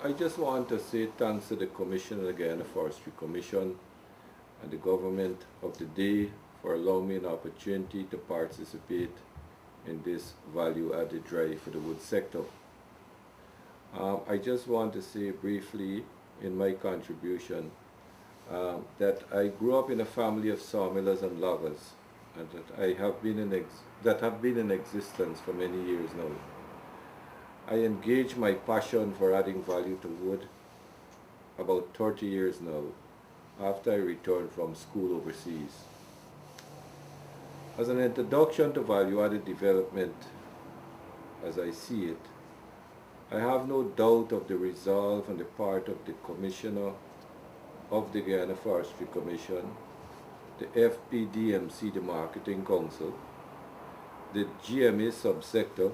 I just want to say thanks to the Commission of the Guyana Forestry Commission and the government of the day for allowing me an opportunity to participate in this value-added drive for the wood sector. I just want to say briefly in my contribution that I grew up in a family of sawmillers and loggers, and that have been in existence for many years now. I engaged my passion for adding value to wood about 30 years now, after I returned from school overseas. As an introduction to value-added development, as I see it, I have no doubt of the resolve on the part of the Commissioner of the Guyana Forestry Commission, the FPDMC, the Marketing Council, the GMA subsector,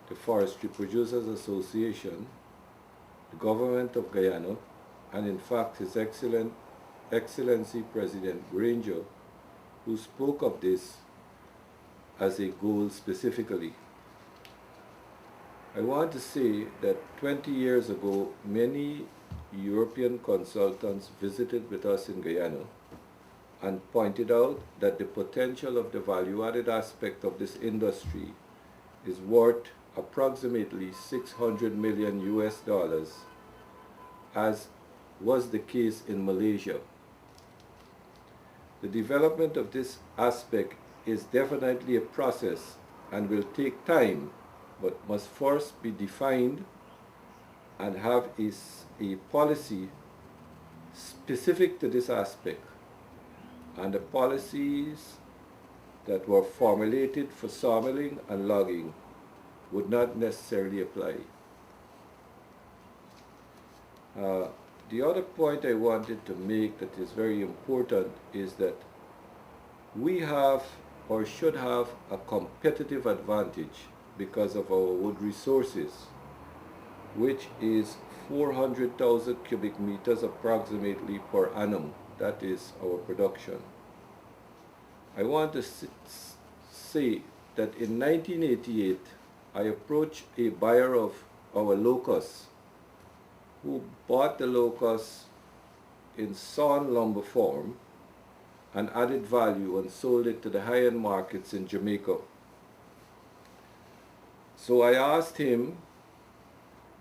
the Forestry Producers Association, the Government of Guyana, and in fact His Excellency President Granger, who spoke of this as a goal specifically. I want to say that 20 years ago, many European consultants visited with us in Guyana and pointed out that the potential of the value-added aspect of this industry is worth approximately 600 million US dollars, as was the case in Malaysia. The development of this aspect is definitely a process and will take time, but must first be defined and have a policy specific to this aspect. And the policies that were formulated for sawmilling and logging would not necessarily apply. The other point I wanted to make that is very important is that we have or should have a competitive advantage because of our wood resources, which is 400,000 cubic meters approximately per annum. That is our production. I want to say that in 1988, I approached a buyer of our locusts who bought the locusts in sawn lumber form and added value and sold it to the high-end markets in Jamaica. So I asked him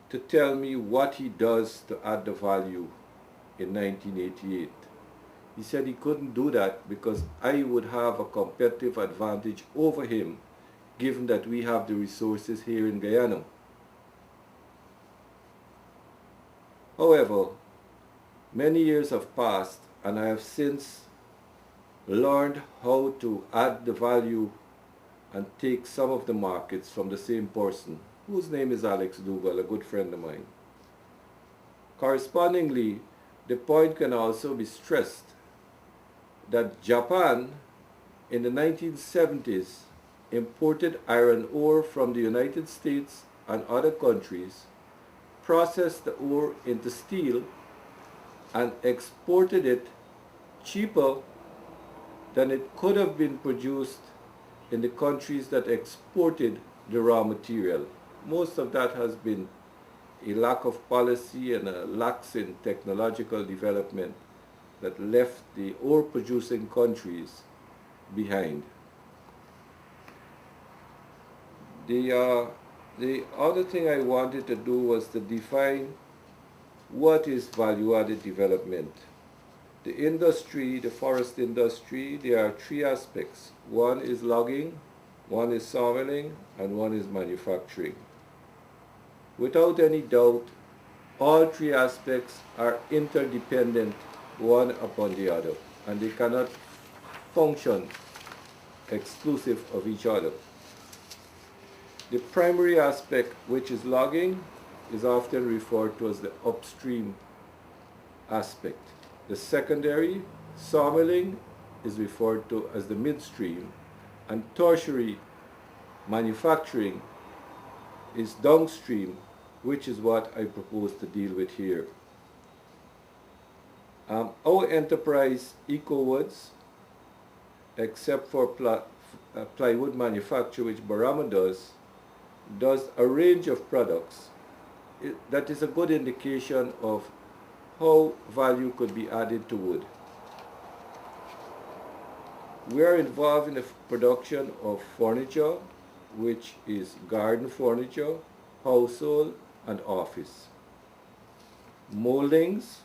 to tell me what he does to add the value in 1988. He said he couldn't do that because I would have a competitive advantage over him, given that we have the resources here in Guyana. However, many years have passed and I have since learned how to add the value and take some of the markets from the same person, whose name is Alex Dougal, a good friend of mine. Correspondingly, the point can also be stressed that Japan in the 1970s imported iron ore from the United States and other countries, processed the ore into steel, and exported it cheaper than it could have been produced in the countries that exported the raw material. Most of that has been a lack of policy and a lax in technological development that left the ore-producing countries behind. The other thing I wanted to do was to define what is value-added development. The industry, the forest industry, there are three aspects. One is logging, one is sawmilling, and one is manufacturing. Without any doubt, all three aspects are interdependent one upon the other, and they cannot function exclusive of each other. The primary aspect, which is logging, is often referred to as the upstream aspect. The secondary, sawmilling, is referred to as the midstream, and tertiary, manufacturing, is downstream, which is what I propose to deal with here. Our enterprise, EcoWoods, except for plywood manufacture, which Barama does a range of products that is a good indication of how value could be added to wood. We are involved in the production of furniture, which is garden furniture, household, and office. Moldings,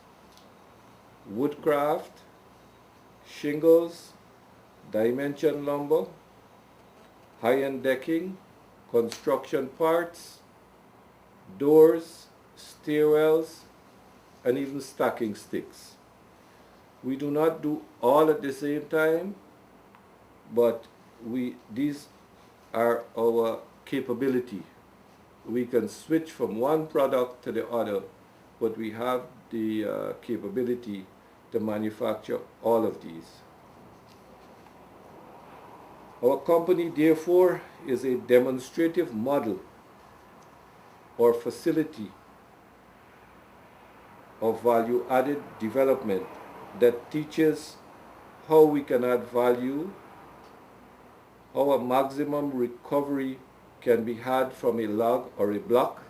woodcraft, shingles, dimension lumber, high-end decking, construction parts, doors, stairwells, and even stacking sticks. We do not do all at the same time, but these are our capability. We can switch from one product to the other, but we have the capability to manufacture all of these. Our company, therefore, is a demonstrative model or facility of value-added development that teaches how we can add value, how a maximum recovery can be had from a log or a block,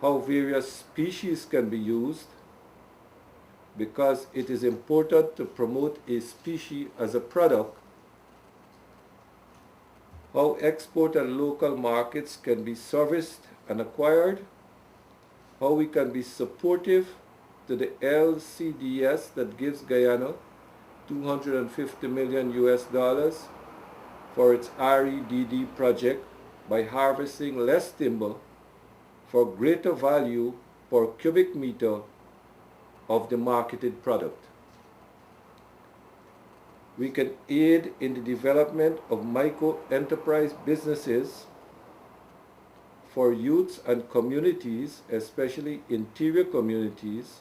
how various species can be used, because it is important to promote a species as a product, how export and local markets can be serviced and acquired, how we can be supportive to the LCDS that gives Guyana $250 million for its REDD project by harvesting less timber for greater value per cubic meter of the marketed product. We can aid in the development of micro-enterprise businesses for youths and communities, especially interior communities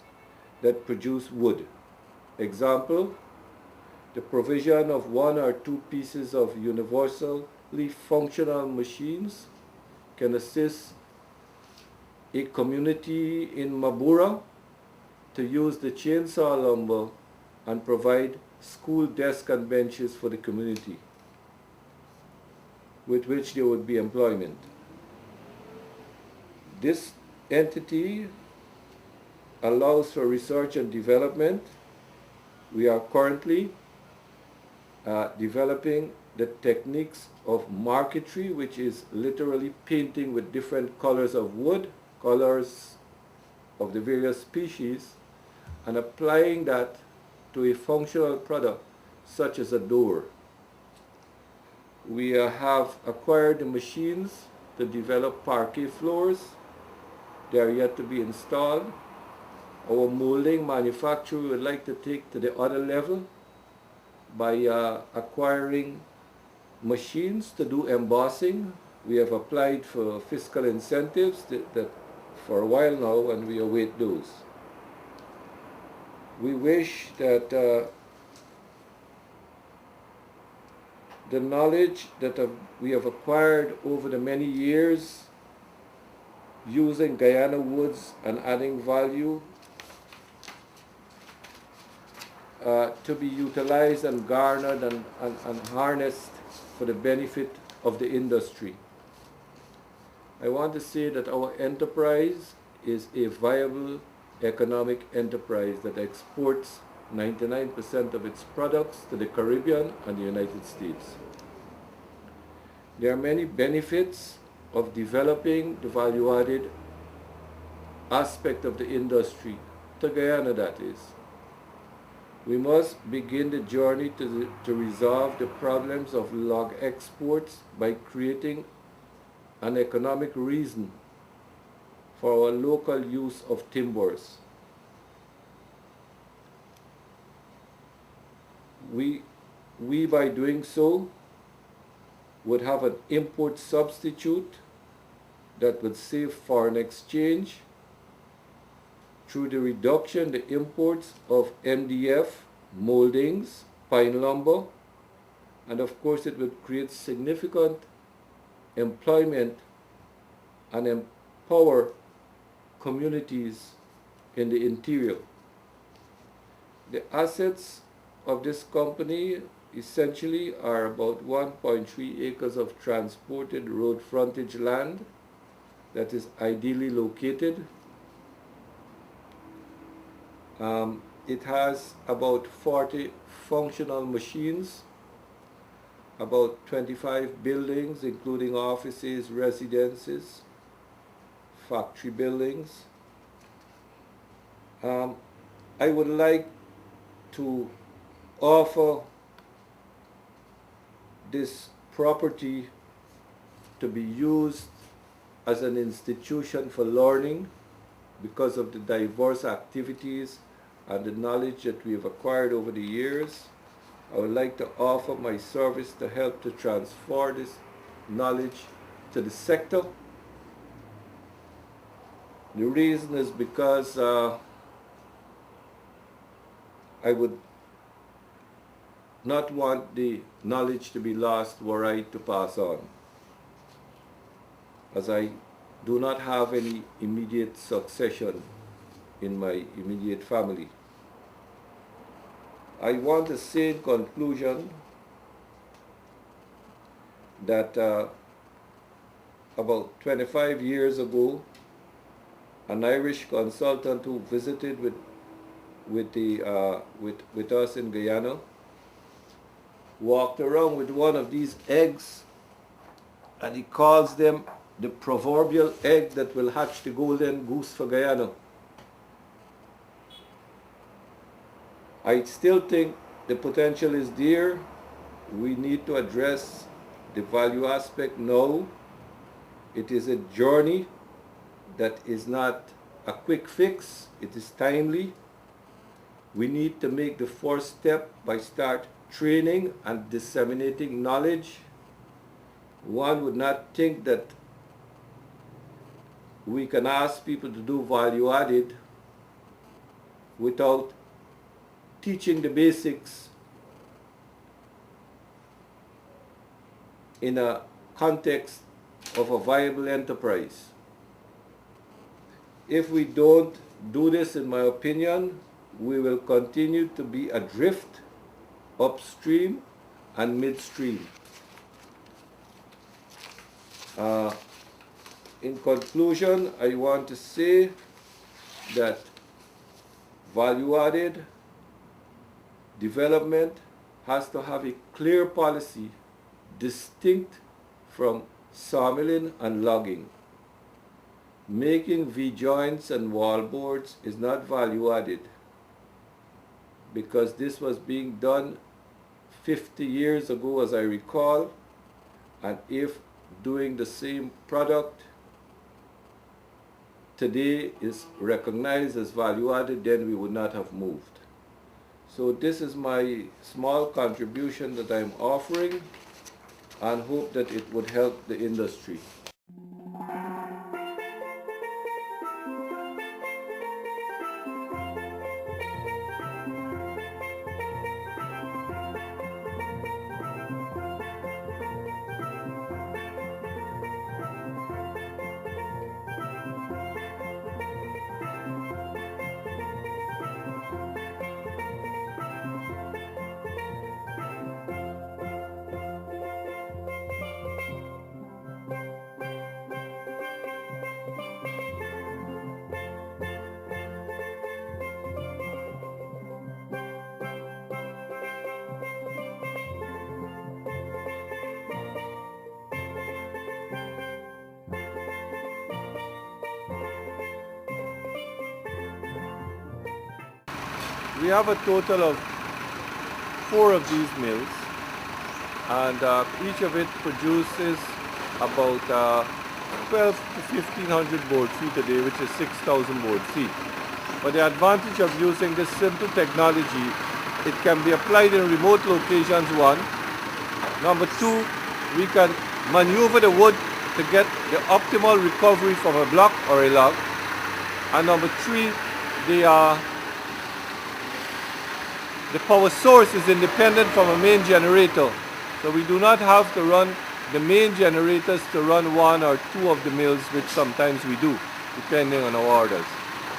that produce wood. Example, the provision of 1 or 2 pieces of universally functional machines can assist a community in Mabura to use the chainsaw lumber and provide school desks and benches for the community, with which there would be employment. This entity allows for research and development. We are currently developing the techniques of marquetry, which is literally painting with different colors of wood, colors of the various species, and applying that to a functional product such as a door. We have acquired the machines to develop parquet floors. They are yet to be installed. Our molding manufacturer would like to take to the other level by acquiring machines to do embossing. We have applied for fiscal incentives that for a while now, and we await those. We wish that the knowledge that we have acquired over the many years using Guyana woods and adding value to be utilized and garnered and harnessed for the benefit of the industry. I want to say that our enterprise is a viable economic enterprise that exports 99% of its products to the Caribbean and the United States. There are many benefits of developing the value-added aspect of the industry, to Guyana that is. We must begin the journey to resolve the problems of log exports by creating an economic reason for our local use of timbers. We by doing so would have an import substitute that would save foreign exchange through the reduction in the imports of MDF, moldings, pine lumber, and of course it would create significant employment and empower communities in the interior. The assets of this company essentially are about 1.3 acres of transported road frontage land, that is ideally located. It has about 40 functional machines, about 25 buildings, including offices, residences, factory buildings. I would like to offer this property to be used as an institution for learning because of the diverse activities and the knowledge that we have acquired over the years. I would like to offer my service to help to transfer this knowledge to the sector. The reason is because I would not want the knowledge to be lost were I to pass on, as I do not have any immediate succession in my immediate family. I want to say in conclusion that about 25 years ago, an Irish consultant who visited with us in Guyana walked around with one of these eggs, and he calls them the proverbial egg that will hatch the golden goose for Guyana. I still think the potential is there. We need to address the value aspect now. It is a journey that is not a quick fix. It is timely. We need to make the first step by start training and disseminating knowledge. One would not think that we can ask people to do value added without teaching the basics in a context of a viable enterprise. If we don't do this, in my opinion, we will continue to be adrift upstream and midstream. In conclusion, I want to say that value-added development has to have a clear policy distinct from sawmilling and logging. Making V-joints and wallboards is not value-added, because this was being done 50 years ago, as I recall, and if doing the same product today is recognized as value-added, then we would not have moved. So this is my small contribution that I'm offering, and hope that it would help the industry. We have a total of 4 of these mills, and each of it produces about 12 to 1500 board feet a day, which is 6,000 board feet. But the advantage of using this simple technology, it can be applied in remote locations, one. Number two, we can maneuver the wood to get the optimal recovery from a block or a log. And number three, the power source is independent from a main generator. So we do not have to run the main generators to run 1 or 2 of the mills, which sometimes we do, depending on our orders.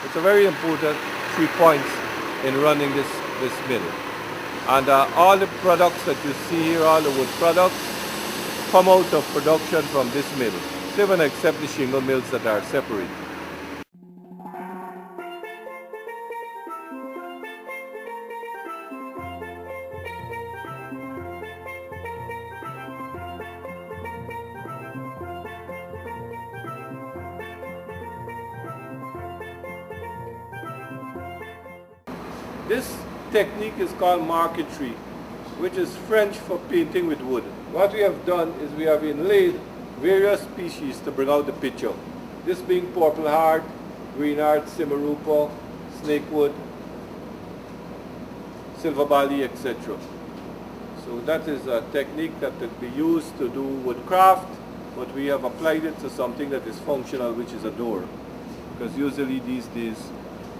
It's a very important 3 points in running this mill. And all the products that you see here, all the wood products, come out of production from this mill. still going to accept the shingle mills that are separate. This technique is called marquetry, which is French for painting with wood. What we have done is we have inlaid various species to bring out the picture. This being purple heart, green heart, simarupa, snakewood, silver bally, etc. So that is a technique that could be used to do woodcraft, but we have applied it to something that is functional, which is a door. Because usually these days,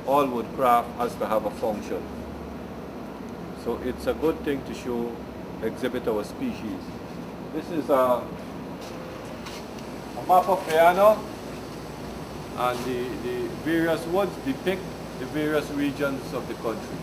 all woodcraft has to have a function. So it's a good thing to show, exhibit our species. This is a map of Guyana, and the various woods depict the various regions of the country.